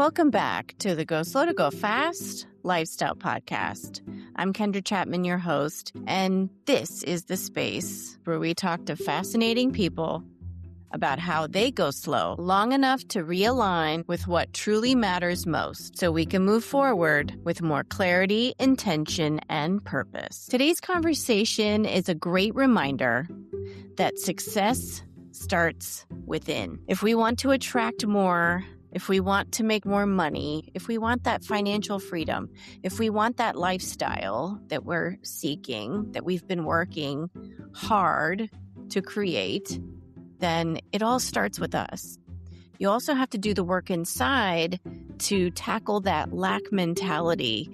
Welcome back to the Go Slow to Go Fast Lifestyle Podcast. I'm Kendra Chapman, your host, and this is the space where we talk to fascinating people about how they go slow long enough to realign with what truly matters most so we can move forward with more clarity, intention, and purpose. Today's conversation is a great reminder that success starts within. If we want to attract more, if we want to make more money, if we want that financial freedom, if we want that lifestyle that we're seeking, that we've been working hard to create, then it all starts with us. You also have to do the work inside to tackle that lack mentality,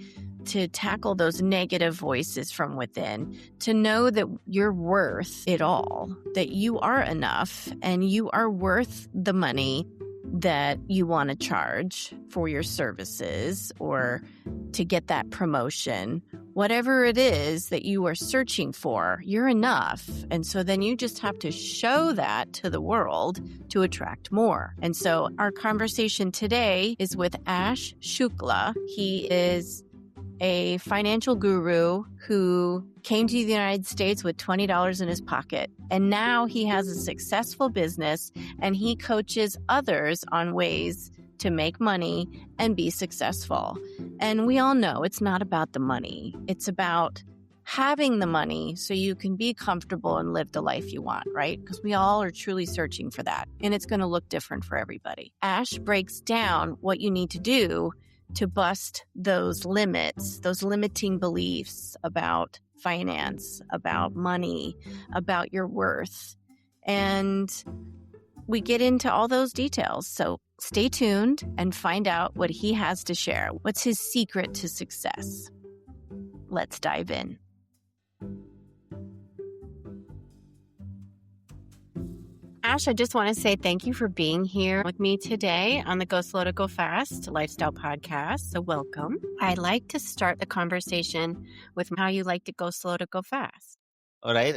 to tackle those negative voices from within, to know that you're worth it all, that you are enough and you are worth the money that you want to charge for your services or to get that promotion. Whatever it is that you are searching for, you're enough. And so then you just have to show that to the world to attract more. And so our conversation today is with Ash Shukla. He is a financial guru who came to the United States with $20 in his pocket. And now he has a successful business and he coaches others on ways to make money and be successful. And we all know it's not about the money. It's about having the money so you can be comfortable and live the life you want, right? Because we all are truly searching for that. And it's going to look different for everybody. Ash breaks down what you need to do to bust those limits, those limiting beliefs about finance, about money, about your worth. And we get into all those details. So stay tuned and find out what he has to share. What's his secret to success? Let's dive in. Ash, I just want to say thank you for being here with me today on the Go Slow to Go Fast Lifestyle Podcast. So welcome. I like to start the conversation with how you like to go slow to go fast. All right.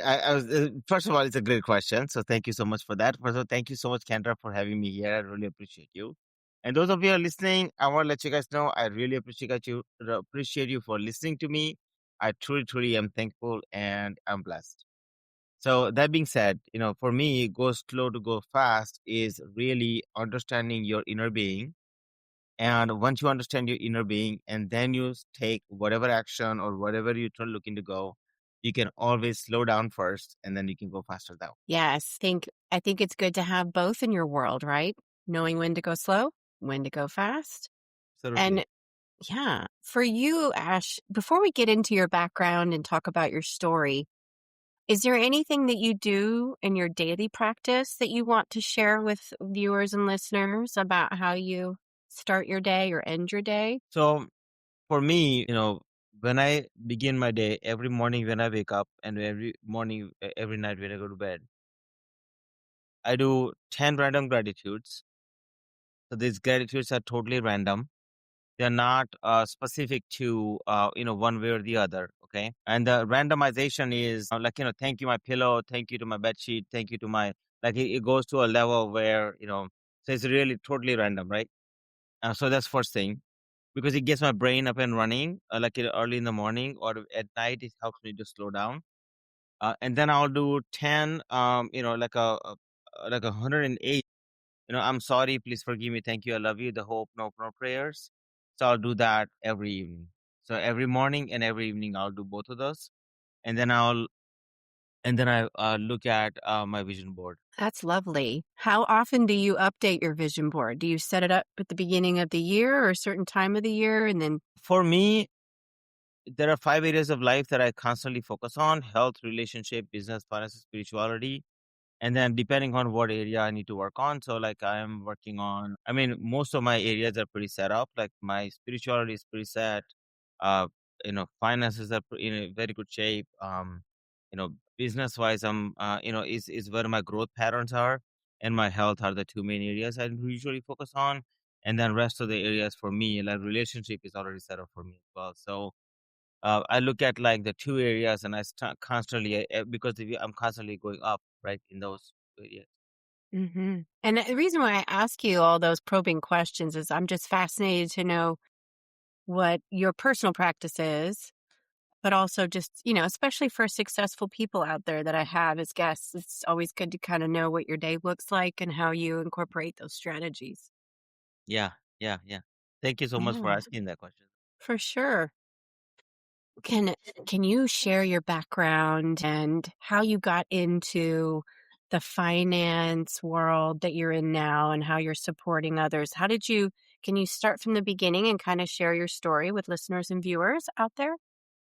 First of all, it's a great question. So thank you so much for that. First of all, thank you so much, Kendra, for having me here. I really appreciate you. And those of you who are listening, I want to let you guys know I really appreciate you for listening to me. I truly, truly am thankful and I'm blessed. So that being said, for me, go slow to go fast is really understanding your inner being. And once you understand your inner being and then you take whatever action or whatever you're looking to go, you can always slow down first and then you can go faster that way. Yes, I think it's good to have both in your world, right? Knowing when to go slow, when to go fast. Absolutely. And yeah, for you, Ash, before we get into your background and talk about your story, is there anything that you do in your daily practice that you want to share with viewers and listeners about how you start your day or end your day? So for me, when I begin my day, every morning when I wake up and every night when I go to bed, I do 10 random gratitudes. So these gratitudes are totally random. They're not specific to, one way or the other. Okay. And the randomization is thank you, my pillow. Thank you to my bed sheet. Thank you to my, it goes to a level where, so it's really totally random, right? So that's first thing, because it gets my brain up and running, early in the morning or at night. It helps me to slow down. And then I'll do 10, like 108. I'm sorry, please forgive me, thank you, I love you, the hope, no prayers. So I'll do that every evening. So every morning and every evening I'll do both of those. And then I look at my vision board. That's lovely. How often do you update your vision board? Do you set it up at the beginning of the year or a certain time of the year? And then For me, there are 5 areas of life that I constantly focus on: health, relationship, business, finance, spirituality. And then depending on what area I need to work on. So I am working on, most of my areas are pretty set up. Like my spirituality is pretty set. Uh, finances are in a very good shape. Business wise, is where my growth patterns are, and my health are the 2 main areas I usually focus on. And then rest of the areas for me, like relationship is already set up for me as well. So I look at the 2 areas and I constantly, because I'm constantly going up, right, in those areas. And the reason why I ask you all those probing questions is I'm just fascinated to know what your personal practice is, but also just, especially for successful people out there that I have as guests, it's always good to kind of know what your day looks like and how you incorporate those strategies. Yeah, yeah, yeah. Thank you so much for Yeah, asking that question. for sure. Can can you share your background and how you got into the finance world that you're in now and how you're supporting others? Can you start from the beginning and kind of share your story with listeners and viewers out there?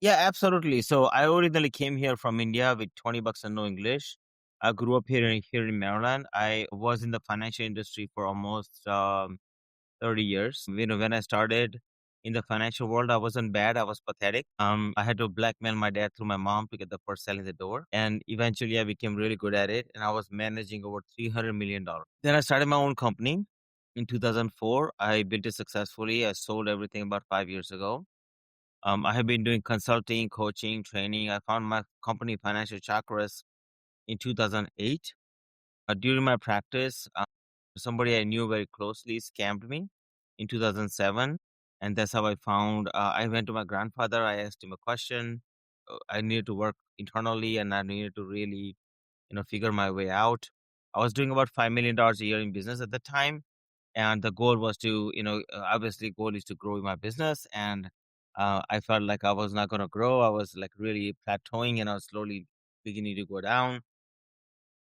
Yeah, absolutely. So I originally came here from India with 20 bucks and no English. I grew up here in Maryland. I was in the financial industry for almost 30 years. When I started in the financial world, I wasn't bad. I was pathetic. I had to blackmail my dad through my mom to get the first sale in the door. And eventually I became really good at it. And I was managing over $300 million. Then I started my own company in 2004. I built it successfully. I sold everything about 5 years ago. I have been doing consulting, coaching, training. I found my company, Financial Chakras, in 2008. During my practice, somebody I knew very closely scammed me in 2007. And that's how I found, I went to my grandfather. I asked him a question. I needed to work internally and I needed to really, figure my way out. I was doing about $5 million a year in business at the time. And the goal was to, obviously goal is to grow my business. And I felt like I was not going to grow. I was like really plateauing and I was slowly beginning to go down.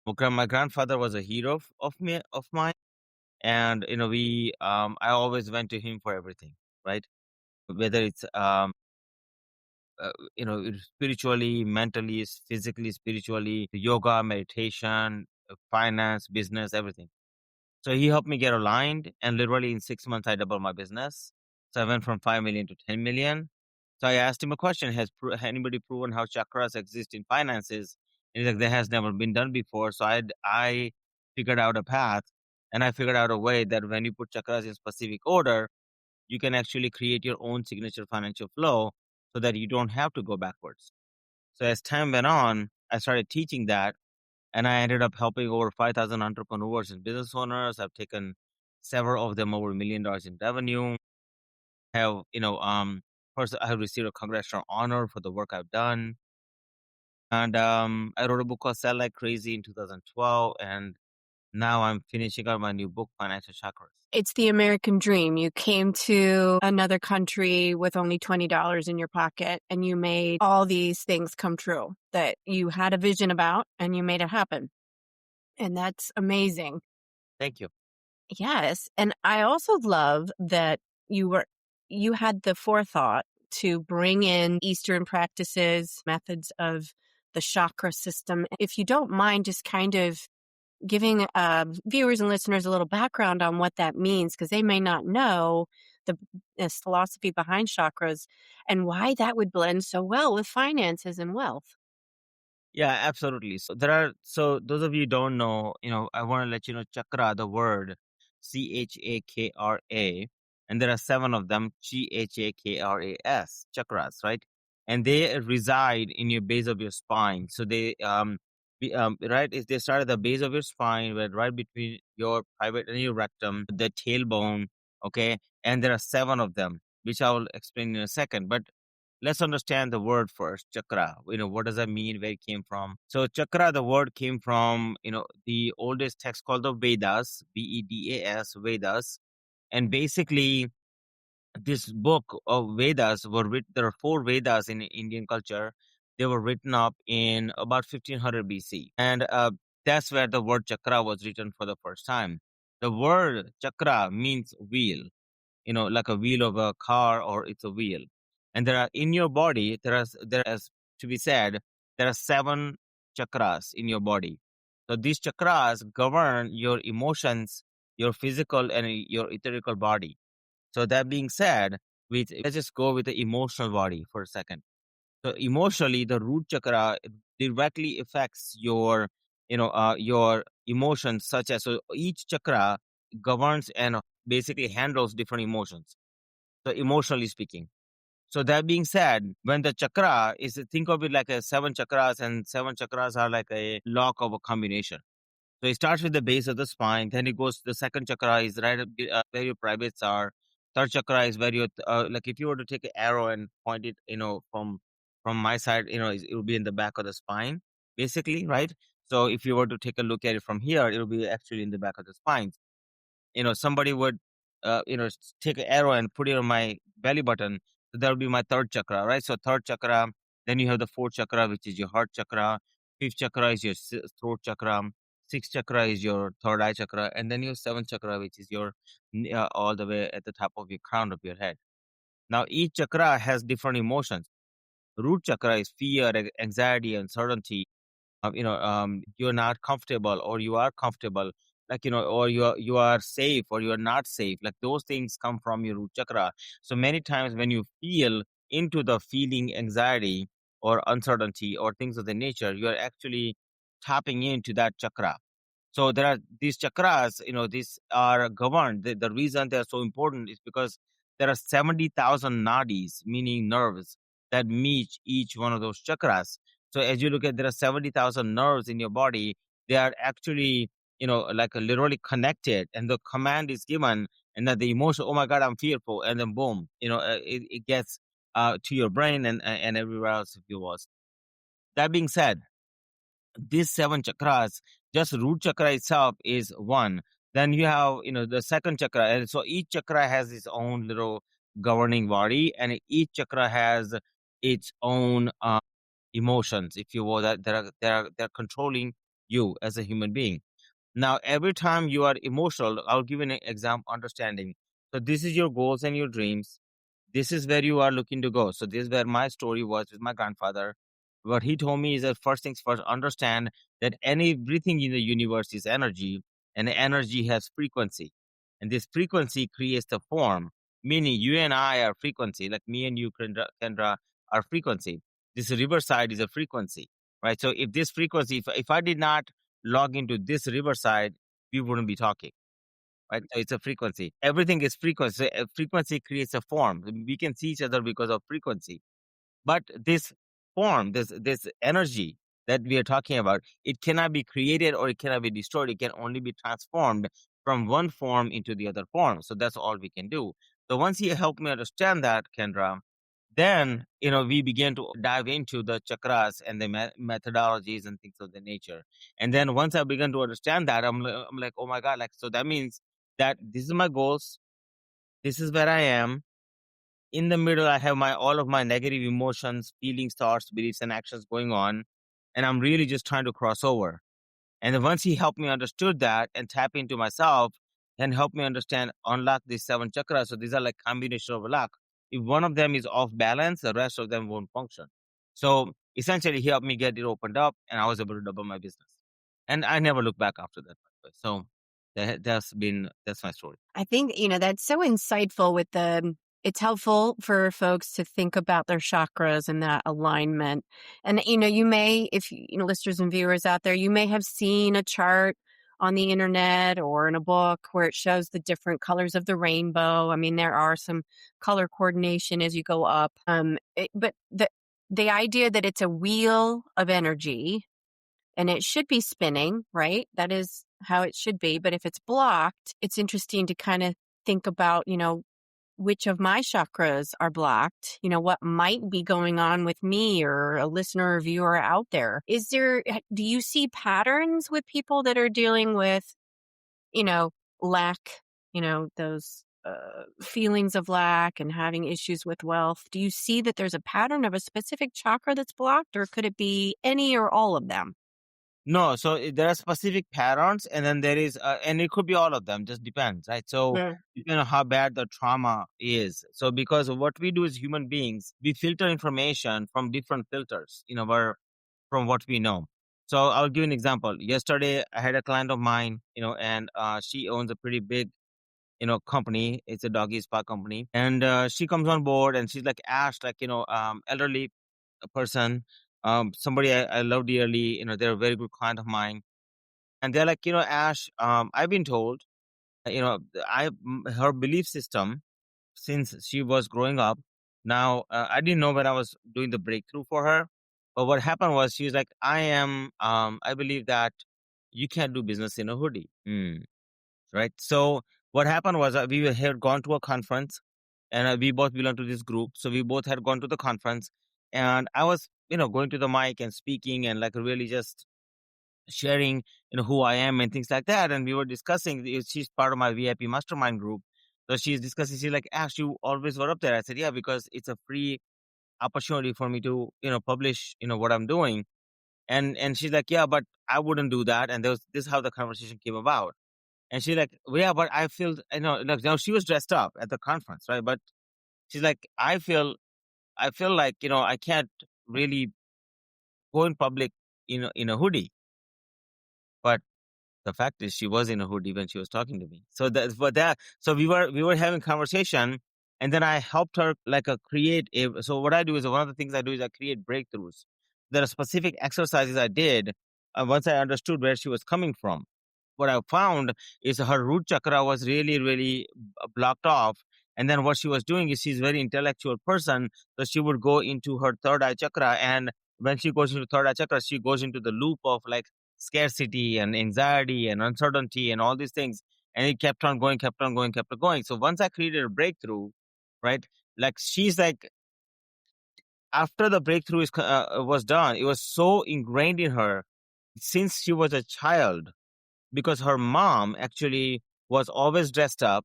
My grandfather was a hero of mine. And, I always went to him for everything, right? Whether it's, spiritually, mentally, physically, spiritually, yoga, meditation, finance, business, everything. So he helped me get aligned, and literally in 6 months, I doubled my business. So I went from 5 million to 10 million. So I asked him a question: Has anybody proven how chakras exist in finances? And he's like, that has never been done before. So I figured out a path, and I figured out a way that when you put chakras in specific order, you can actually create your own signature financial flow, so that you don't have to go backwards. So as time went on, I started teaching that and I ended up helping over 5,000 entrepreneurs and business owners. I've taken several of them over $1 million in revenue. Have, first I have received a congressional honor for the work I've done. And I wrote a book called Sell Like Crazy in 2012. And now I'm finishing up my new book, Financial Chakras. It's the American dream. You came to another country with only $20 in your pocket and you made all these things come true that you had a vision about and you made it happen. And that's amazing. Thank you. Yes. And I also love that you had the forethought to bring in Eastern practices, methods of the chakra system. If you don't mind just kind of giving viewers and listeners a little background on what that means, because they may not know the this philosophy behind chakras and why that would blend so well with finances and wealth. Yeah, absolutely. So those of you who don't know, I want to let you know chakra, the word Chakra, and there are 7 of them, Chakras, chakras, right? And they reside in your base of your spine. So right, is they start at the base of your spine, right between your private and your rectum, the tailbone, okay? And there are 7 of them, which I will explain in a second. But let's understand the word first, chakra. What does that mean? Where it came from? So chakra, the word came from, the oldest text called the Vedas, Vedas, Vedas. And basically, this book of Vedas were written, there are 4 Vedas in Indian culture. They were written up in about 1500 BC. And that's where the word chakra was written for the first time. The word chakra means wheel, like a wheel of a car, or it's a wheel. And there are in your body, as to be said, there are 7 chakras in your body. So these chakras govern your emotions, your physical and your etherical body. So that being said, let's just go with the emotional body for a second. So emotionally, the root chakra directly affects your emotions, such as, so each chakra governs and basically handles different emotions. So emotionally speaking. So that being said, when the chakra is, think of it like a 7 chakras, and 7 chakras are like a lock of a combination. So it starts with the base of the spine, then it goes, the second chakra is right where your privates are. Third chakra is where you like if you were to take an arrow and point it, from my side, it will be in the back of the spine, basically, right? So if you were to take a look at it from here, it will be actually in the back of the spine. Somebody would, take an arrow and put it on my belly button. So that would be my third chakra, right? So third chakra, then you have the fourth chakra, which is your heart chakra. Fifth chakra is your throat chakra. Sixth chakra is your third eye chakra. And then your seventh chakra, which is your all the way at the top of your crown of your head. Now, each chakra has different emotions. Root chakra is fear, anxiety, uncertainty. You're not comfortable or you are comfortable, like, or you are safe or you are not safe, like those things come from your root chakra. So many times when you feel into the feeling anxiety or uncertainty or things of the nature, you are actually tapping into that chakra. So there are these chakras, these are governed. The reason they're so important is because there are 70,000 nadis, meaning nerves, that meet each one of those chakras. So as you look at, there are 70,000 nerves in your body. They are actually, like literally connected, and the command is given, and that the emotion, oh my God, I'm fearful, and then boom, it gets to your brain and everywhere else if you was. That being said, these seven chakras, just root chakra itself is one. Then you have, the second chakra. And so each chakra has its own little governing body, and each chakra has its own emotions, if you will, that they're controlling you as a human being. Now, every time you are emotional, I'll give you an example, understanding. So this is your goals and your dreams. This is where you are looking to go. So this is where my story was with my grandfather. What he told me is that first things first, understand that everything in the universe is energy, and energy has frequency. And this frequency creates the form, meaning you and I are frequency, like me and you, Kendra, are frequency. This riverside is a frequency, right? So if this frequency, if I did not log into this riverside, we wouldn't be talking, right? So it's a frequency. Everything is frequency. So, frequency creates a form. We can see each other because of frequency. But this form, this energy that we are talking about, it cannot be created or it cannot be destroyed. It can only be transformed from one form into the other form. So that's all we can do. So once you help me understand that, Kendra, then we begin to dive into the chakras and the methodologies and things of the nature. And then once I begin to understand that, I'm like, oh my God, like, so that means that this is my goals, this is where I am. In the middle, I have my all of my negative emotions, feelings, thoughts, beliefs, and actions going on, and I'm really just trying to cross over. And then once he helped me understood that and tap into myself, then help me understand, unlock these seven chakras. So these are like combination of luck. If one of them is off balance, the rest of them won't function. So essentially, he helped me get it opened up, and I was able to double my business. And I never looked back after that. By the way. So that's my story. I think, that's so insightful with it's helpful for folks to think about their chakras and that alignment. And, you may, if, listeners and viewers out there, you may have seen a chart on the internet or in a book where it shows the different colors of the rainbow. I mean, there are some color coordination as you go up. But the idea that it's a wheel of energy and it should be spinning, right? That is how it should be. But if it's blocked, it's interesting to kind of think about, which of my chakras are blocked, what might be going on with me or a listener or viewer out there. Do you see patterns with people that are dealing with, lack, those feelings of lack and having issues with wealth? Do you see that there's a pattern of a specific chakra that's blocked, or could it be any or all of them? No, so there are specific patterns, and then there is, and it could be all of them. Just depends, right? So Yeah. depending on how bad the trauma is. So because of what we do as human beings, we filter information from different filters, from what we know. So I'll give you an example. Yesterday, I had a client of mine, and she owns a pretty big, company. It's a doggy spa company, and she comes on board, and she's like Ash, like elderly person, somebody I love dearly. They're a very good client of mine, and they're like, Ash, I've been told, her belief system since she was growing up. Now, I didn't know when I was doing the breakthrough for her, but what happened was she was like, I believe that you can't do business in a hoodie. Right. So what happened was we had gone to a conference, and we both belong to this group. So we both had gone to the conference, and I was, going to the mic and speaking and like really just sharing, who I am and things like that. And we were discussing, she's part of my VIP mastermind group. So she's discussing, she's like, Ash, you always were up there. I said, yeah, because it's a free opportunity for me to, publish, what I'm doing. And she's like, yeah, but I wouldn't do that. And this is how the conversation came about. And she's like, well, yeah, but I feel, like, now she was dressed up at the conference, right? But she's like, I feel like, I can't really go in public, in a hoodie. But the fact is, she was in a hoodie when she was talking to me. So we were having conversation, and then I helped her like create a. So what I do is, one of the things I do is I create breakthroughs. There are specific exercises I did once I understood where she was coming from. What I found is her root chakra was really, really blocked off. And then what she was doing is, she's a very intellectual person. So she would go into her third eye chakra. And when she goes into third eye chakra, she goes into the loop of like scarcity and anxiety and uncertainty and all these things. And it kept on going, kept on going, kept on going. So once I created a breakthrough, right? Like she's like, after the breakthrough was done, it was so ingrained in her since she was a child, because her mom actually was always dressed up,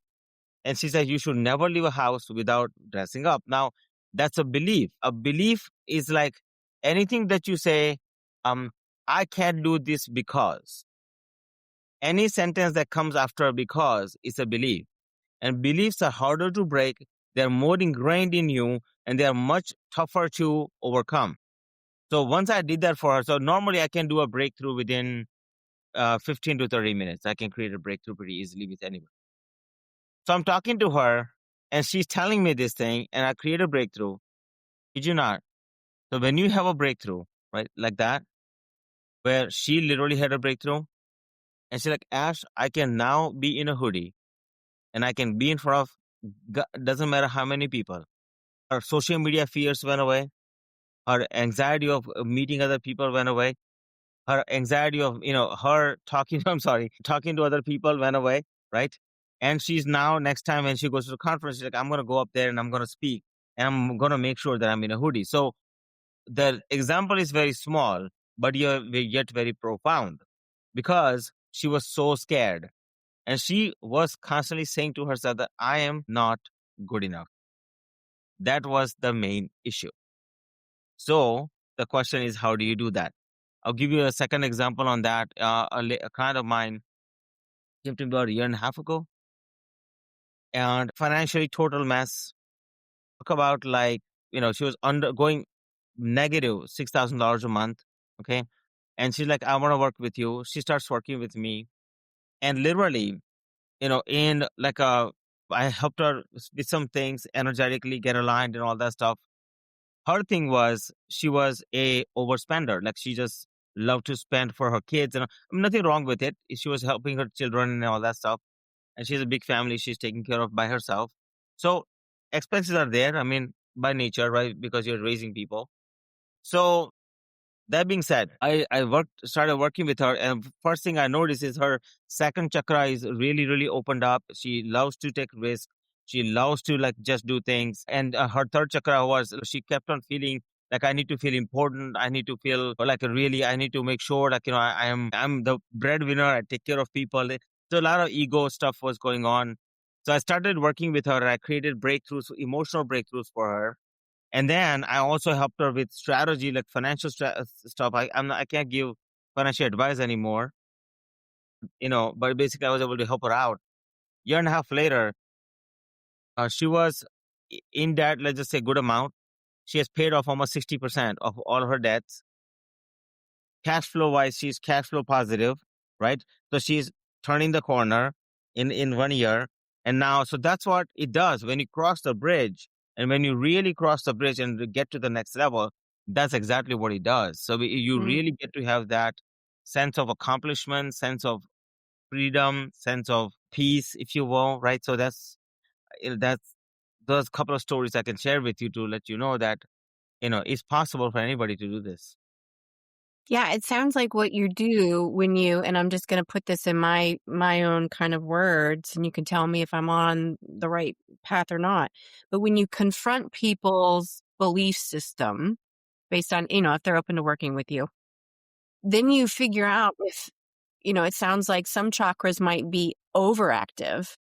and she said you should never leave a house without dressing up. Now, that's a belief. A belief is like anything that you say, I can't do this because. Any sentence that comes after because is a belief. And beliefs are harder to break, they're more ingrained in you, and they are much tougher to overcome. So once I did that for her, so normally I can do a breakthrough within 15 to 30 minutes. I can create a breakthrough pretty easily with anyone. So I'm talking to her, and she's telling me this thing, and I create a breakthrough. Did you not? So when you have a breakthrough, right, like that, where she literally had a breakthrough, and she's like, Ash, I can now be in a hoodie, and I can be in front of, doesn't matter how many people. Her social media fears went away. Her anxiety of meeting other people went away. Her anxiety of, her talking, I'm sorry, talking to other people went away, right? And she's now, next time when she goes to the conference, she's like, I'm going to go up there and I'm going to speak, and I'm going to make sure that I'm in a hoodie. So the example is very small, but yet very profound, because she was so scared. And she was constantly saying to herself that I am not good enough. That was the main issue. So the question is, how do you do that? I'll give you a second example on that. A client of mine came to me about a year and a half ago, and financially total mess. Talk about like, she was undergoing negative $6,000 a month. Okay. And she's like, I want to work with you. She starts working with me. And literally, in like I helped her with some things, energetically get aligned and all that stuff. Her thing was, she was a overspender. Like she just loved to spend for her kids, and nothing wrong with it. She was helping her children and all that stuff. And she has a big family she's taking care of by herself. So expenses are there. I mean, by nature, right? Because you're raising people. So that being said, I started working with her, and first thing I noticed is her second chakra is really, really opened up. She loves to take risks. She loves to like just do things. And her third chakra was, she kept on feeling like, I need to feel important. I need to feel like really, I need to make sure like, I'm the breadwinner. I take care of people. So a lot of ego stuff was going on. So I started working with her. I created breakthroughs, emotional breakthroughs for her. And then I also helped her with strategy, like financial stuff. I can't give financial advice anymore, but basically I was able to help her out. Year and a half later, she was in debt, let's just say good amount. She has paid off almost 60% of all her debts. Cash flow wise, she's cash flow positive, right? So she's turning the corner in 1 year. And now, so that's what it does. When you cross the bridge, and when you really cross the bridge and get to the next level, that's exactly what it does. So you really get to have that sense of accomplishment, sense of freedom, sense of peace, if you will, right? So that's those couple of stories I can share with you to let you know that, it's possible for anybody to do this. Yeah, it sounds like what you do when you, and I'm just going to put this in my own kind of words, and you can tell me if I'm on the right path or not. But when you confront people's belief system based on, if they're open to working with you, then you figure out if, it sounds like some chakras might be overactive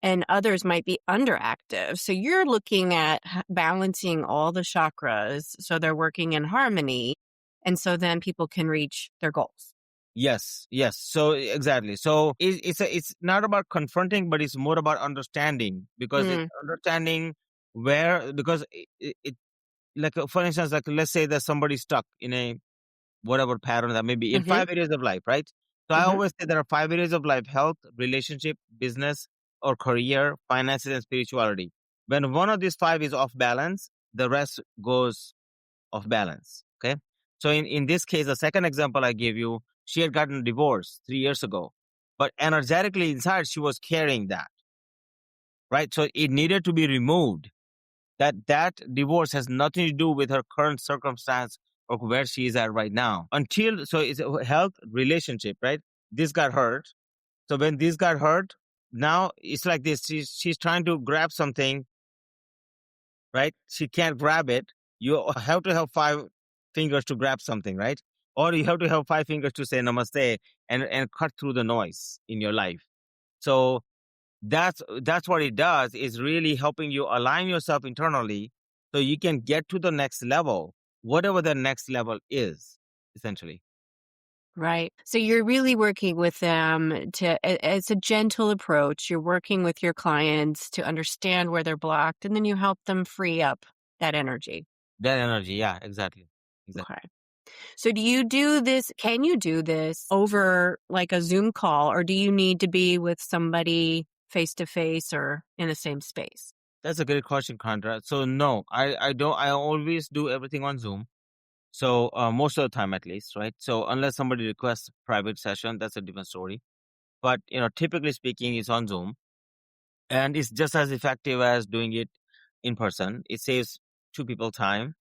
and others might be underactive. So you're looking at balancing all the chakras so they're working in harmony. And so then people can reach their goals. Yes, yes. So exactly. So it's not about confronting, but it's more about understanding, because it's understanding because it like for instance, like let's say that somebody's stuck in a whatever pattern that may be in 5 areas of life, right? So I always say there are 5 areas of life: health, relationship, business or career, finances, and spirituality. When one of these 5 is off balance, the rest goes off balance. Okay. So in this case, the second example I gave you, she had gotten divorced 3 years ago, but energetically inside, she was carrying that, right? So it needed to be removed. That divorce has nothing to do with her current circumstance or where she is at right now. So it's a health, relationship, right? This got hurt. So when this got hurt, now it's like this. She's trying to grab something, right? She can't grab it. You have to have 5 fingers to grab something, right? Or you have to have 5 fingers to say namaste and cut through the noise in your life. So that's what it does, is really helping you align yourself internally so you can get to the next level, whatever the next level is, essentially. Right. So you're really working with them it's a gentle approach. You're working with your clients to understand where they're blocked, and then you help them free up that energy. That energy, yeah, exactly. Okay. So can you do this over like a Zoom call, or do you need to be with somebody face to face or in the same space? That's a great question, Chandra. So no, I don't. I always do everything on Zoom. So most of the time, at least, right? So unless somebody requests private session, that's a different story. But typically speaking, it's on Zoom, and it's just as effective as doing it in person. It saves 2 people time.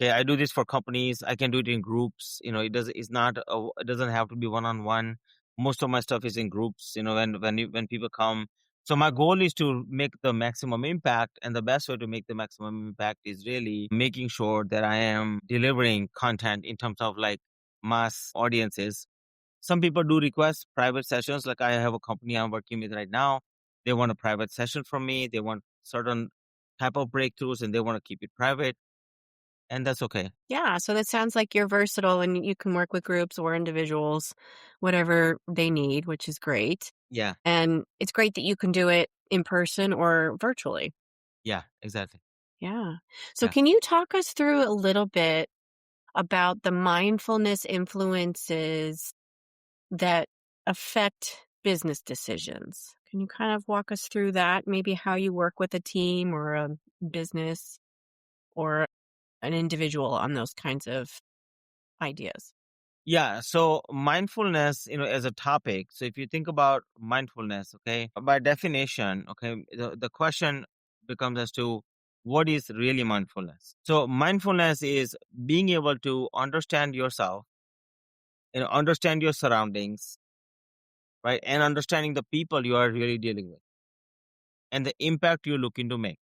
Okay, I do this for companies. I can do it in groups. It doesn't have to be one-on-one. Most of my stuff is in groups. When people come. So my goal is to make the maximum impact, and the best way to make the maximum impact is really making sure that I am delivering content in terms of like mass audiences. Some people do request private sessions. Like I have a company I'm working with right now. They want a private session from me. They want certain type of breakthroughs, and they want to keep it private. And that's okay. Yeah. So that sounds like you're versatile and you can work with groups or individuals, whatever they need, which is great. Yeah. And it's great that you can do it in person or virtually. Yeah, exactly. Yeah. So Yeah. can you talk us through a little bit about the mindfulness influences that affect business decisions? Can you kind of walk us through that? Maybe how you work with a team or a business or an individual on those kinds of ideas? Yeah. So mindfulness, as a topic. So if you think about mindfulness, okay, by definition, okay, the question becomes as to what is really mindfulness. So mindfulness is being able to understand yourself, understand your surroundings, right? And understanding the people you are really dealing with and the impact you're looking to make.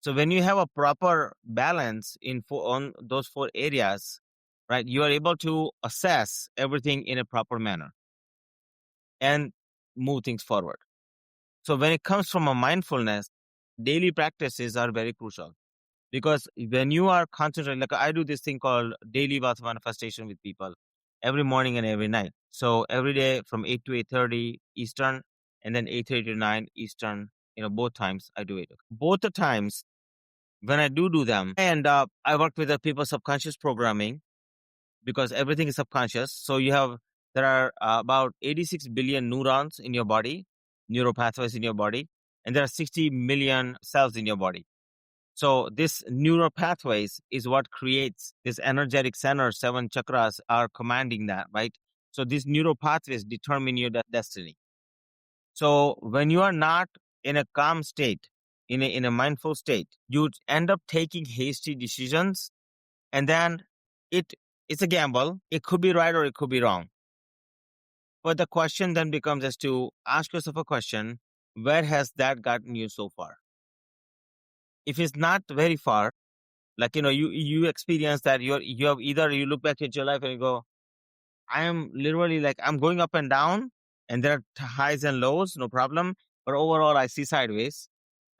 So when you have a proper balance on those 4 areas, right, you are able to assess everything in a proper manner and move things forward. So when it comes from a mindfulness, daily practices are very crucial, because when you are concentrating, like I do this thing called daily wealth manifestation with people every morning and every night. So every day from 8 to 8:30 Eastern, and then 8:30 to 9 Eastern, both times I do it. Both the times when I do them, I work with the people's subconscious programming, because everything is subconscious. So there are about 86 billion neurons in your body, neural pathways in your body, and there are 60 million cells in your body. So this neural pathways is what creates this energetic center. 7 chakras are commanding that, right? So these neural pathways determine your destiny. So when you are not in a calm state, in a mindful state, you end up taking hasty decisions, and then it it's a gamble. It could be right or it could be wrong. But the question then becomes as to ask yourself a question, where has that gotten you so far? If it's not very far, like, you experience that you have either you look back at your life and you go, I am literally like, I'm going up and down and there are highs and lows, no problem. But overall, I see sideways,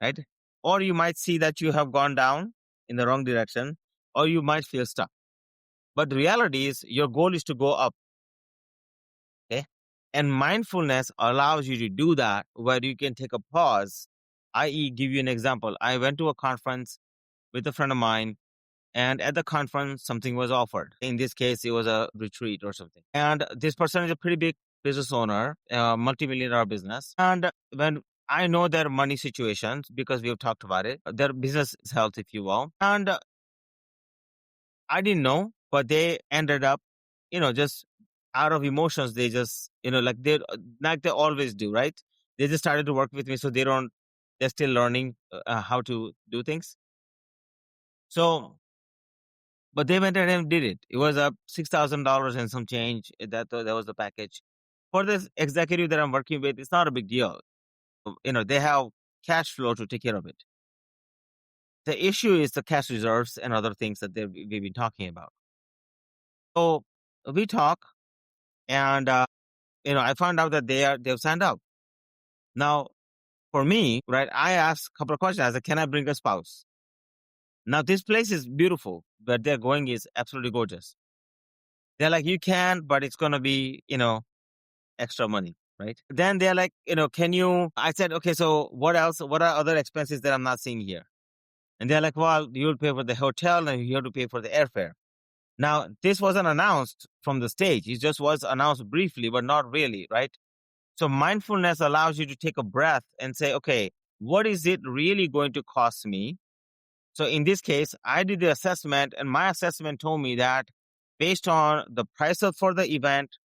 right? Or you might see that you have gone down in the wrong direction, or you might feel stuck. But the reality is your goal is to go up. Okay. And mindfulness allows you to do that where you can take a pause, i.e., give you an example. I went to a conference with a friend of mine, and at the conference, something was offered. In this case, it was a retreat or something. And this person is a pretty big business owner, multi-million-dollar business. And when I know their money situations because we have talked about it, their business health, if you will. And I didn't know, but they ended up, just out of emotions, they just, like they always do, right? They just started to work with me, so they're still learning how to do things. So, but they went ahead and did it. It was $6,000 and some change. That was the package. For this executive that I'm working with, it's not a big deal. They have cash flow to take care of it. The issue is the cash reserves and other things that we've been talking about. So we talk, and I found out that they've signed up. Now, for me, right, I asked a couple of questions. I said, can I bring a spouse? Now, this place is beautiful, but they're going is absolutely gorgeous. They're like, you can, but it's going to be, extra money, right? Then they're like, can you? I said, okay, so what else? What are other expenses that I'm not seeing here? And they're like, well, you'll pay for the hotel and you have to pay for the airfare. Now, this wasn't announced from the stage. It just was announced briefly, but not really, right? So mindfulness allows you to take a breath and say, okay, what is it really going to cost me? So in this case, I did the assessment, and my assessment told me that based on the price for the event,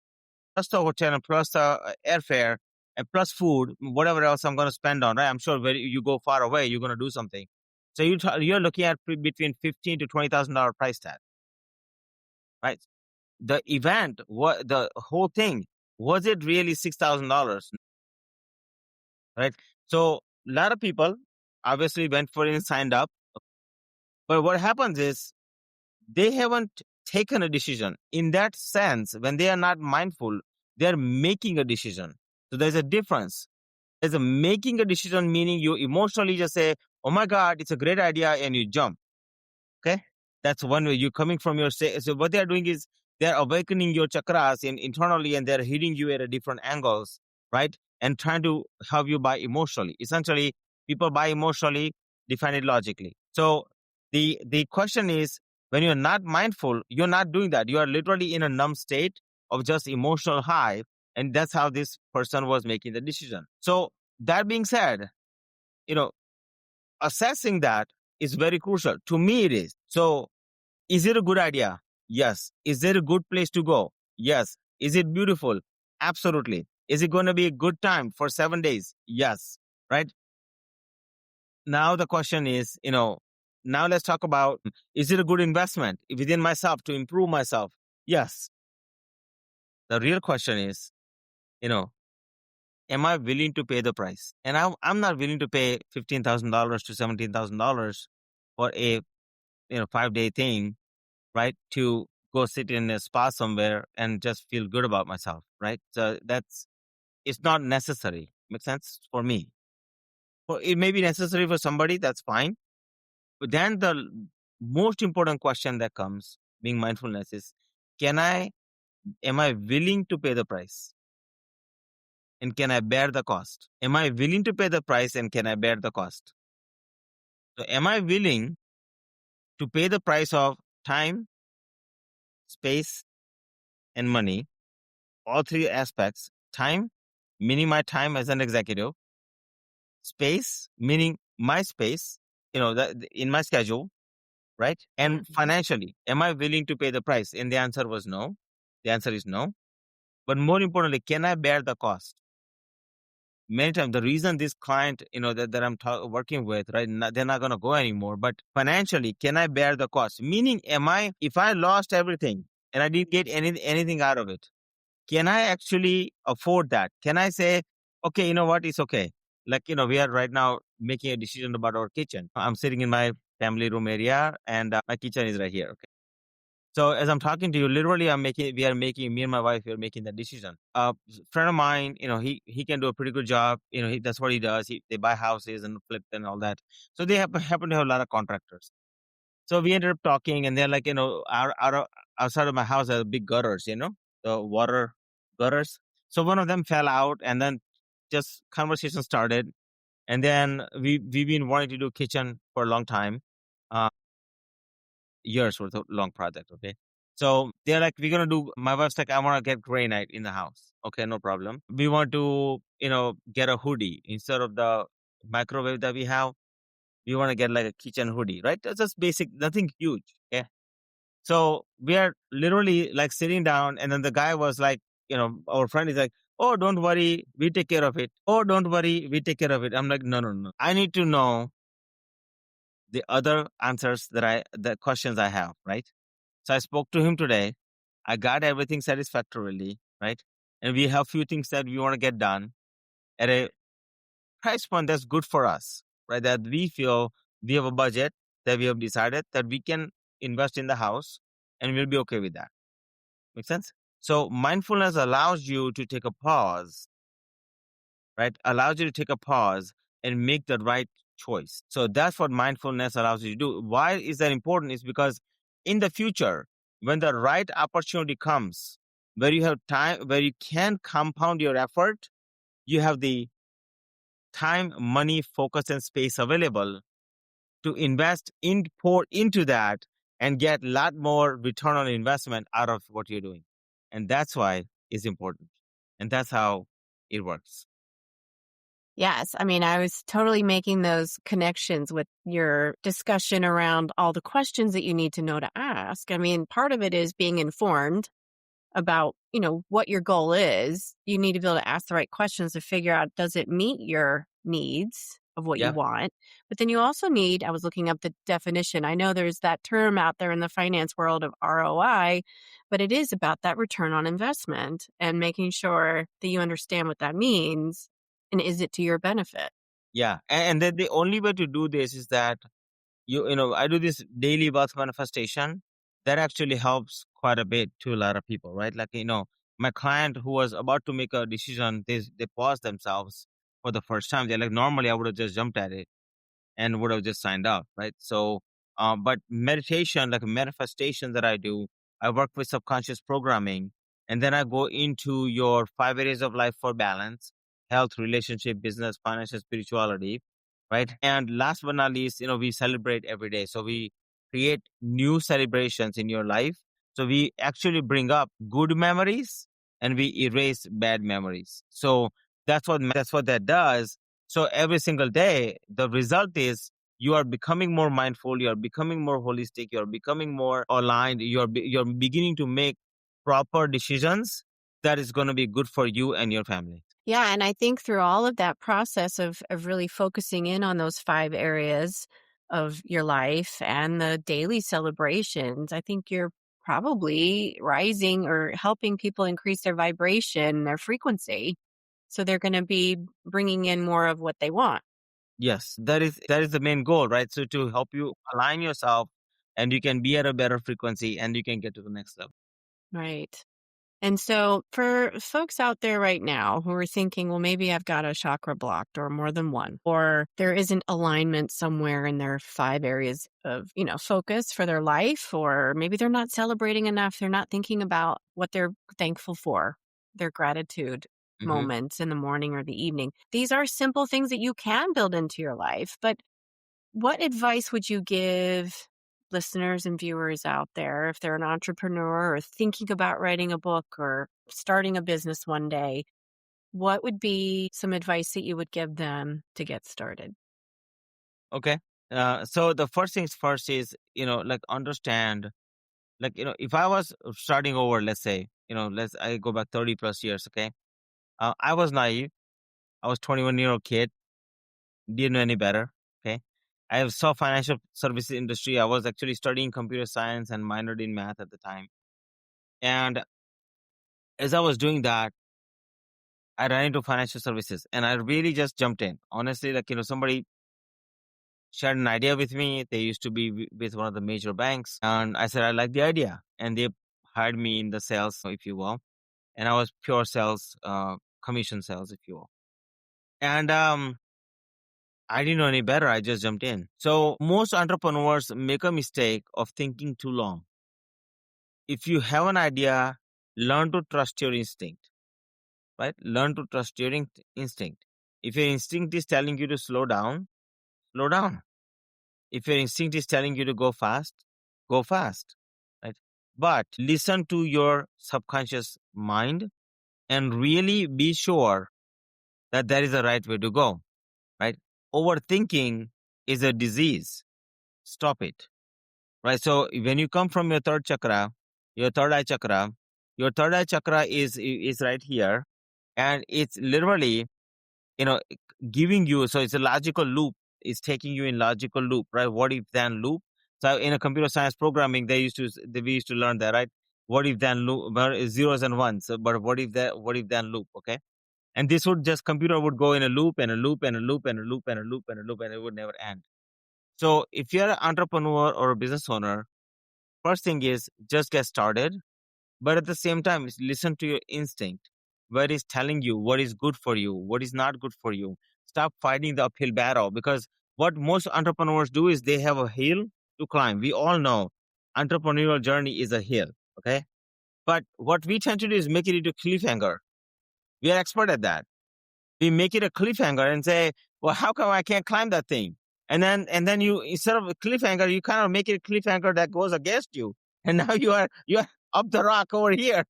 plus the hotel and plus the airfare and plus food, whatever else I'm going to spend on, right? I'm sure when you go far away, you're going to do something. So you're looking at between $15,000 to $20,000 price tag, right? The event, the whole thing, was it really $6,000? Right? So a lot of people obviously went for it and signed up. But what happens is they haven't taken a decision. In that sense, when they are not mindful, they're making a decision. So there's a difference. There's a making a decision, meaning you emotionally just say, oh my God, it's a great idea, and you jump. Okay? That's one way. You're coming from your... So what they're doing is they're awakening your chakras internally, and they're hitting you at a different angles, right? And trying to have you buy emotionally. Essentially, people buy emotionally, define it logically. So the question is, when you're not mindful, you're not doing that. You are literally in a numb state of just emotional high. And that's how this person was making the decision. So that being said, assessing that is very crucial. To me, it is. So is it a good idea? Yes. Is there a good place to go? Yes. Is it beautiful? Absolutely. Is it going to be a good time for 7 days? Yes. Right? Now the question is, now let's talk about, is it a good investment within myself to improve myself? Yes. The real question is, am I willing to pay the price? And I'm not willing to pay $15,000 to $17,000 for a 5-day thing, right? To go sit in a spa somewhere and just feel good about myself, right? So it's not necessary. Makes sense for me. Well, it may be necessary for somebody, that's fine. But then the most important question that comes, being mindfulness, is am I willing to pay the price? And can I bear the cost? Am I willing to pay the price, and can I bear the cost? So am I willing to pay the price of time, space, and money? All three aspects. Time, meaning my time as an executive. Space, meaning my space, in my schedule, right? And financially, am I willing to pay the price? And the answer was no. The answer is no. But more importantly, can I bear the cost? Many times, the reason this client, that I'm working with, right, they're not going to go anymore. But financially, can I bear the cost? Meaning, if I lost everything, and I didn't get anything out of it. Can I actually afford that? Can I say, okay, you know what? It's okay. Like, we are right now making a decision about our kitchen. I'm sitting in my family room area, and my kitchen is right here. Okay. So as I'm talking to you, literally, me and my wife, we are making that decision. A friend of mine, he can do a pretty good job. That's what he does. They buy houses and flip and all that. So they happen to have a lot of contractors. So we ended up talking, and they're like, outside of my house, there are big gutters, the water gutters. So one of them fell out, and then just conversation started. And then we've been wanting to do kitchen for a long time, uh, years worth of long project. Okay. So they're like, we're going to do, my wife's like, I want to get granite in the house. Okay. No problem. We want to, get a hoodie instead of the microwave that we have. We want to get like a kitchen hoodie, right? That's just basic, nothing huge. Okay. So we are literally like sitting down, and then the guy was like, our friend is like, oh, don't worry, we take care of it. Oh, don't worry, we take care of it. I'm like, no, no, no. I need to know the other answers the questions I have, right? So I spoke to him today. I got everything satisfactorily, right? And we have few things that we want to get done at a price point that's good for us, right? That we feel we have a budget that we have decided that we can invest in the house, and we'll be okay with that. Make sense? So mindfulness allows you to take a pause, right? Allows you to take a pause and make the right choice. So that's what mindfulness allows you to do. Why is that important? Is because in the future, when the right opportunity comes, where you have time, where you can compound your effort, you have the time, money, focus, and space available to pour into that and get a lot more return on investment out of what you're doing. And that's why it's important. And that's how it works. Yes. I mean, I was totally making those connections with your discussion around all the questions that you need to know to ask. I mean, part of it is being informed about, what your goal is. You need to be able to ask the right questions to figure out, does it meet your needs of what you Yeah. want? But then you also need, I was looking up the definition. I know there's that term out there in the finance world of ROI, but it is about that return on investment and making sure that you understand what that means. And is it to your benefit? Yeah. And then the only way to do this is that I do this daily wealth manifestation that actually helps quite a bit to a lot of people, right? Like, my client who was about to make a decision, they paused themselves for the first time. They're like, normally I would have just jumped at it and would have just signed up, right? So, but meditation, like manifestation that I do, I work with subconscious programming, and then I go into your 5 areas of life for balance: health, relationship, business, financial, spirituality, right? And last but not least, we celebrate every day. So we create new celebrations in your life. So we actually bring up good memories and we erase bad memories. So that's what that does. So every single day, the result is you are becoming more mindful, you are becoming more holistic, you are becoming more aligned, you're beginning to make proper decisions that is going to be good for you and your family. Yeah, and I think through all of that process of really focusing in on those 5 areas of your life and the daily celebrations, I think you're probably rising or helping people increase their vibration, their frequency. So they're going to be bringing in more of what they want. Yes, that is the main goal, right? So to help you align yourself and you can be at a better frequency and you can get to the next level. Right. And so for folks out there right now who are thinking, well, maybe I've got a chakra blocked or more than one, or there isn't alignment somewhere in their 5 areas of, focus for their life, or maybe they're not celebrating enough. They're not thinking about what they're thankful for, their gratitude Hmm. moments in the morning or the evening. These are simple things that you can build into your life, but what advice would you give listeners and viewers out there if they're an entrepreneur or thinking about writing a book or starting a business one day? What would be some advice that you would give them to get started? Okay. So the first things first is, like understand, like, if I was starting over, let's say, I go back 30 plus years. Okay. I was naive. I was 21-year-old kid, didn't know any better. Okay. I saw financial services industry. I was actually studying computer science and minored in math at the time. And as I was doing that, I ran into financial services and I really just jumped in. Honestly, like, somebody shared an idea with me. They used to be with one of the major banks. And I said, I like the idea. And they hired me in the sales, if you will. And I was pure sales, commission sales, if you will. And I didn't know any better. I just jumped in. So most entrepreneurs make a mistake of thinking too long. If you have an idea, learn to trust your instinct, right? Learn to trust your instinct. If your instinct is telling you to slow down, slow down. If your instinct is telling you to go fast, right? But listen to your subconscious mind and really be sure that that is the right way to go, right? Overthinking is a disease. Stop it, right? So when you come from your third chakra, your third eye chakra, your third eye chakra is right here, and it's literally, you know, giving you. So it's a logical loop. It's taking you in logical loop, right? What if then loop. So in a computer science programming, we used to learn that, right? What if then loop, zeros and ones. But what if then loop, okay? And this would just computer would go in a loop and a loop and a loop and a loop and a loop and a loop, and it would never end. So if you're an entrepreneur or a business owner, first thing is just get started. But at the same time, listen to your instinct. What is telling you what is good for you, what is not good for you. Stop fighting the uphill battle, because what most entrepreneurs do is they have a hill to climb. We all know entrepreneurial journey is a hill, okay? But what we tend to do is make it into cliffhanger. We are expert at that. We make it a cliffhanger and say, well, how come I can't climb that thing? And then you, instead of a cliffhanger, you kind of make it a cliffhanger that goes against you. And now you're up the rock over here,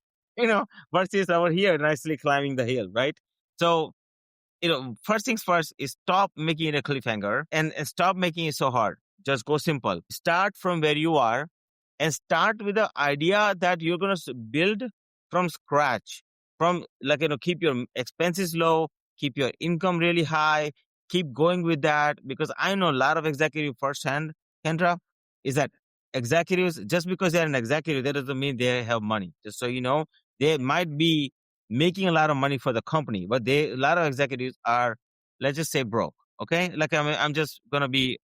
versus over here nicely climbing the hill, right? So, first things first is stop making it a cliffhanger and stop making it so hard. Just go simple. Start from where you are and start with the idea that you're going to build from scratch. From, like, keep your expenses low, keep your income really high, keep going with that. Because I know a lot of executives firsthand, Kendra, is that executives, just because they're an executive, that doesn't mean they have money. Just so you know, they might be making a lot of money for the company, but a lot of executives are, let's just say, broke. Okay, like I'm just gonna be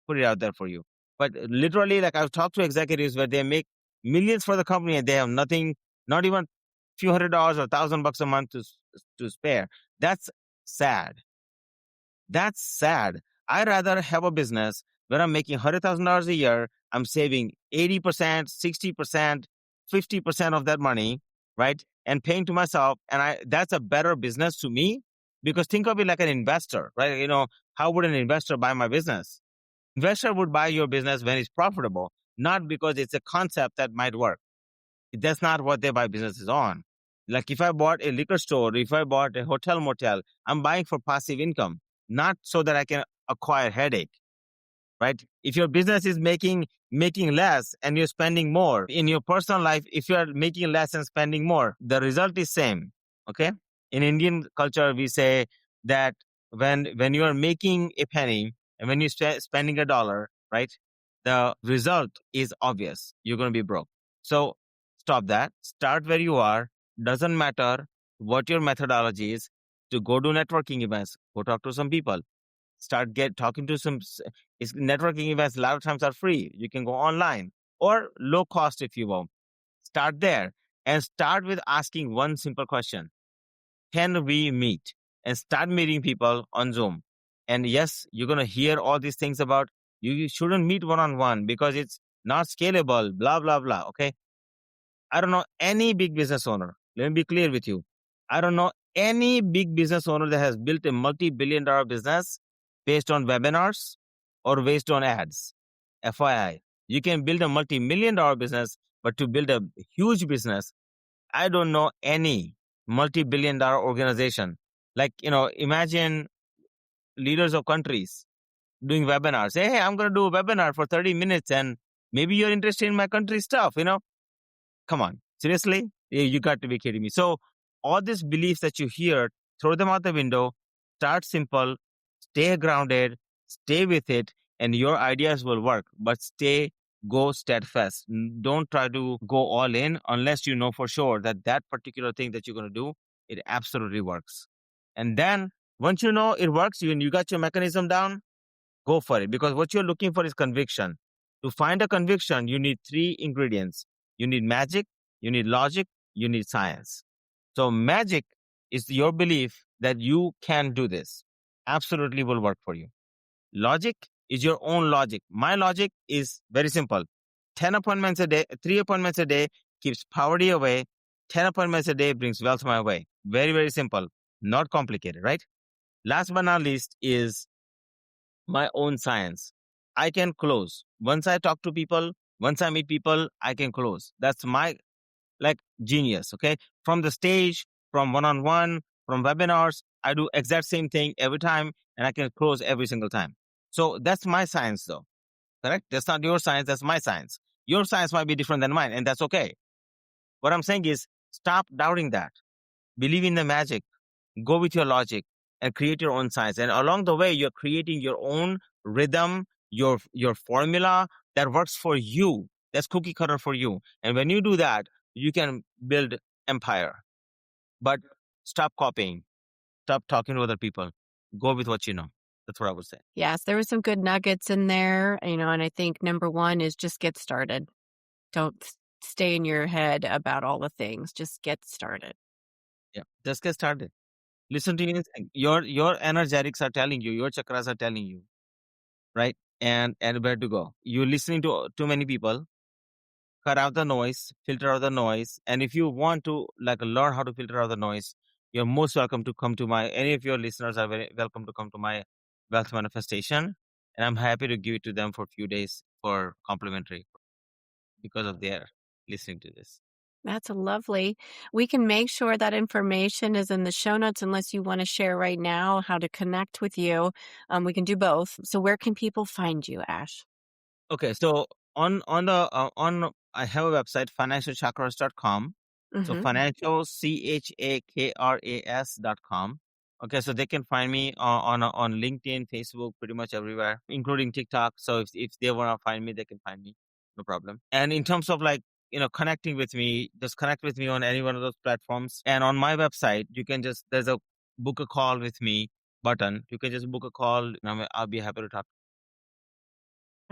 put it out there for you. But literally, like, I've talked to executives where they make millions for the company and they have nothing, not even few $100 or $1,000 a month to spare. That's sad. That's sad. I'd rather have a business where I'm making $100,000 a year. I'm saving 80%, 60%, 50% of that money, right? And paying to myself. And that's a better business to me, because think of it like an investor, right? How would an investor buy my business? Investor would buy your business when it's profitable, not because it's a concept that might work. That's not what they buy businesses on. Like, if I bought a liquor store, if I bought a hotel motel, I'm buying for passive income, not so that I can acquire headache, right? If your business is making less and you're spending more in your personal life, if you're making less and spending more, the result is same. Okay. In Indian culture, we say that when you are making a penny and when you're spending $1, right, the result is obvious. You're going to be broke. So stop that. Start where you are. Doesn't matter what your methodology is. To go to networking events, go talk to some people, start talking to some networking events. A lot of times are free. You can go online or low cost if you want. Start there and start with asking one simple question: can we meet? And start meeting people on Zoom. And yes, you're going to hear all these things about you shouldn't meet one-on-one because it's not scalable, blah, blah, blah. Okay. I don't know any big business owner. Let me be clear with you. I don't know any big business owner that has built a multi-billion-dollar business based on webinars or based on ads. FYI, you can build a multi-million-dollar business, but to build a huge business, I don't know any multi-billion-dollar organization. Like, imagine leaders of countries doing webinars. Hey, I'm going to do a webinar for 30 minutes and maybe you're interested in my country stuff, Come on. Seriously? You got to be kidding me. So all these beliefs that you hear, throw them out the window, start simple, stay grounded, stay with it, and your ideas will work. But stay go steadfast. Don't try to go all in unless you know for sure that that particular thing that you're going to do, it absolutely works. And then once you know it works, you got your mechanism down, go for it. Because what you're looking for is conviction. To find a conviction, you need three ingredients. You need magic, you need logic, you need science. So magic is your belief that you can do this. Absolutely will work for you. Logic is your own logic. My logic is very simple. 10 appointments a day, 3 appointments a day keeps poverty away. 10 appointments a day brings wealth my way. Very, very simple. Not complicated, right? Last but not least is my own science. I can close. Once I talk to people, once I meet people, I can close. That's my like genius. Okay. From the stage, from one-on-one, from webinars, I do exact same thing every time and I can close every single time. So that's my science though. Correct? That's not your science. That's my science. Your science might be different than mine and that's okay. What I'm saying is stop doubting that. Believe in the magic. Go with your logic and create your own science. And along the way, you're creating your own rhythm, your formula that works for you. That's cookie cutter for you. And when you do that, you can build empire. But stop copying. Stop talking to other people. Go with what you know. That's what I would say. Yes, there were some good nuggets in there, and I think number one is just get started. Don't stay in your head about all the things. Just get started. Yeah. Just get started. Listen to your instinct. Your energetics are telling you, your chakras are telling you, right? And where to go. You're listening to too many people. Cut out the noise, filter out the noise. And if you want to learn how to filter out the noise, you're most welcome to come to any of your listeners are very welcome to come to my wealth manifestation. And I'm happy to give it to them for a few days for complimentary because of their listening to this. That's lovely. We can make sure that information is in the show notes unless you want to share right now how to connect with you. We can do both. So where can people find you, Ash? Okay, so on I have a website, financialchakras.com. So Mm-hmm. financial chakras.com. Okay, so they can find me on LinkedIn, Facebook, pretty much everywhere, including TikTok. So if they want to find me, they can find me, no problem. And in terms of connecting with me, just connect with me on any one of those platforms. And on my website, you can there's a book a call with me button. You can just book a call, and I'll be happy to talk.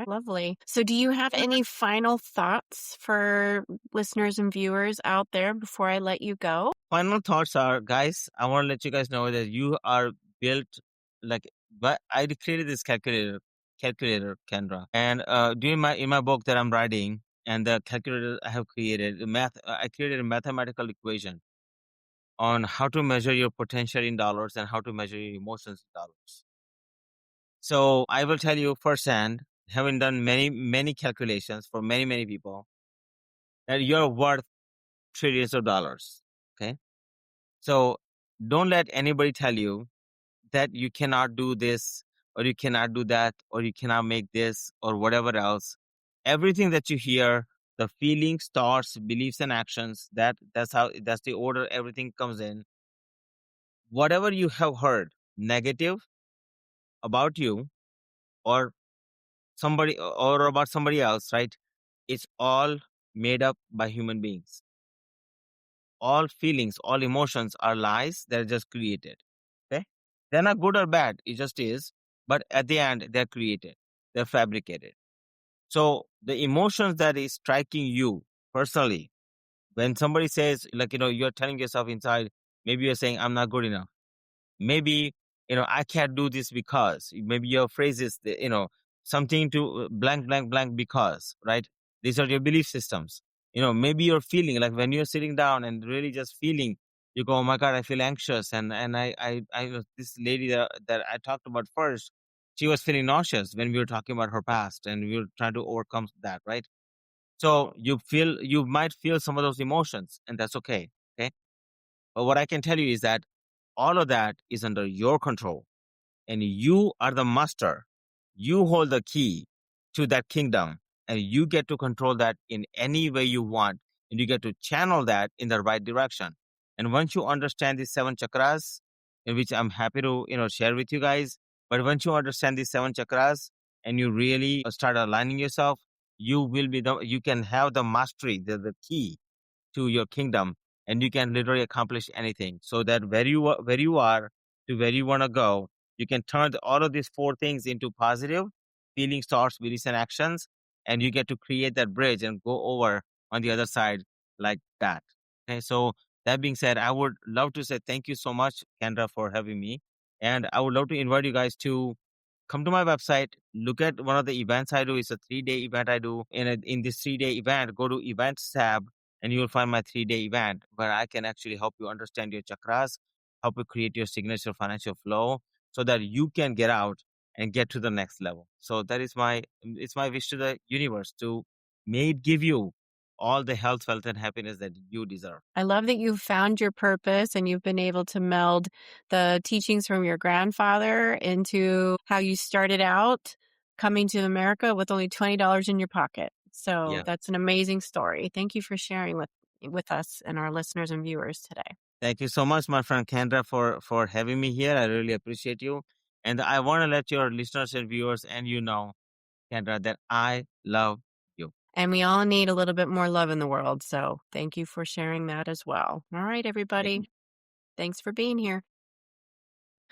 Lovely. So do you have any final thoughts for listeners and viewers out there before I let you go? Final thoughts are, guys, I want to let you guys know that you are built but I created this calculator, Kendra. And in my book that I'm writing and the calculator I have created, I created a mathematical equation on how to measure your potential in dollars and how to measure your emotions in dollars. So I will tell you firsthand, having done many calculations for many people, that you're worth trillions of dollars. Okay. So don't let anybody tell you that you cannot do this or you cannot do that or you cannot make this or whatever else. Everything that you hear, the feelings, thoughts, beliefs, and actions, that's the order everything comes in. Whatever you have heard negative about you or somebody or about somebody else, right? It's all made up by human beings. All feelings, all emotions are lies that are just created. Okay? They're not good or bad. It just is. But at the end, they're created. They're fabricated. So the emotions that is striking you personally, when somebody says, you're telling yourself inside, maybe you're saying, I'm not good enough. Maybe, I can't do this because. Maybe your phrase is, something to blank, blank, blank because, right? These are your belief systems. Maybe you're feeling like when you're sitting down and really just feeling, you go, oh my God, I feel anxious. And this lady that I talked about first, she was feeling nauseous when we were talking about her past and we were trying to overcome that, right? So you might feel some of those emotions and that's okay. Okay. But what I can tell you is that all of that is under your control and you are the master. You hold the key to that kingdom and you get to control that in any way you want and you get to channel that in the right direction. And once you understand these 7 chakras, in which I'm happy to, share with you guys, but once you understand these 7 chakras and you really start aligning yourself, you can have the mastery, the key to your kingdom, and you can literally accomplish anything. So that where you are to where you want to go, you can turn all of these four things into positive feelings, thoughts, beliefs, and actions, and you get to create that bridge and go over on the other side like that. Okay, so that being said, I would love to say thank you so much, Kendra, for having me, and I would love to invite you guys to come to my website, look at one of the events I do. It's a 3-day event I do. In this 3-day event, go to events tab and you will find my 3-day event where I can actually help you understand your chakras, help you create your signature financial flow so that you can get out and get to the next level. So that is it's my wish to the universe to may it give you all the health, wealth, and happiness that you deserve. I love that you've found your purpose and you've been able to meld the teachings from your grandfather into how you started out coming to America with only $20 in your pocket. So Yeah. that's an amazing story. Thank you for sharing with us and our listeners and viewers today. Thank you so much, my friend Kendra, for having me here. I really appreciate you. And I want to let your listeners and viewers and you know, Kendra, that I love you. And we all need a little bit more love in the world. So thank you for sharing that as well. All right, everybody. Thanks for being here.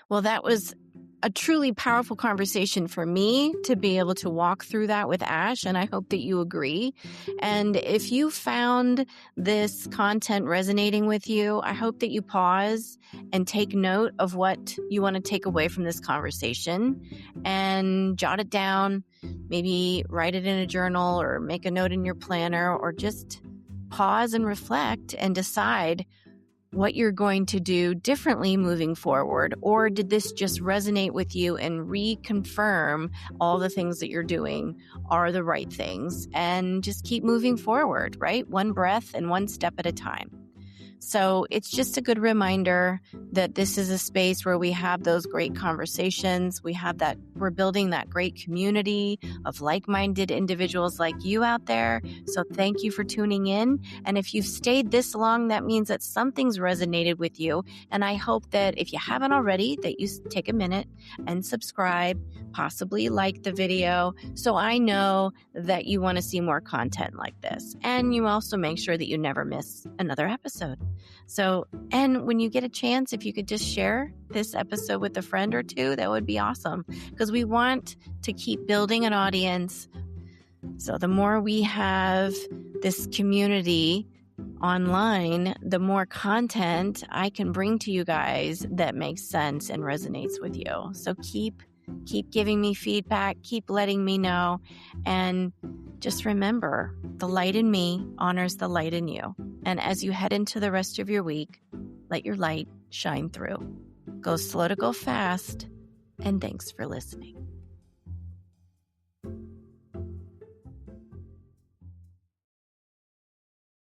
Well, that was a truly powerful conversation for me to be able to walk through that with Ash, and I hope that you agree. And if you found this content resonating with you, I hope that you pause and take note of what you want to take away from this conversation and jot it down, maybe write it in a journal or make a note in your planner, or just pause and reflect and decide what you're going to do differently moving forward. Or did this just resonate with you and reconfirm all the things that you're doing are the right things, and just keep moving forward, right? One breath and one step at a time. So it's just a good reminder that this is a space where we have those great conversations. We're building that great community of like-minded individuals like you out there. So thank you for tuning in. And if you've stayed this long, that means that something's resonated with you. And I hope that if you haven't already, that you take a minute and subscribe, possibly like the video, so I know that you want to see more content like this. And you also make sure that you never miss another episode. So, and when you get a chance, if you could just share this episode with a friend or two, that would be awesome, because we want to keep building an audience. So the more we have this community online, the more content I can bring to you guys that makes sense and resonates with you. So keep giving me feedback, keep letting me know, and just remember, the light in me honors the light in you. And as you head into the rest of your week, let your light shine through. Go slow to go fast, and thanks for listening.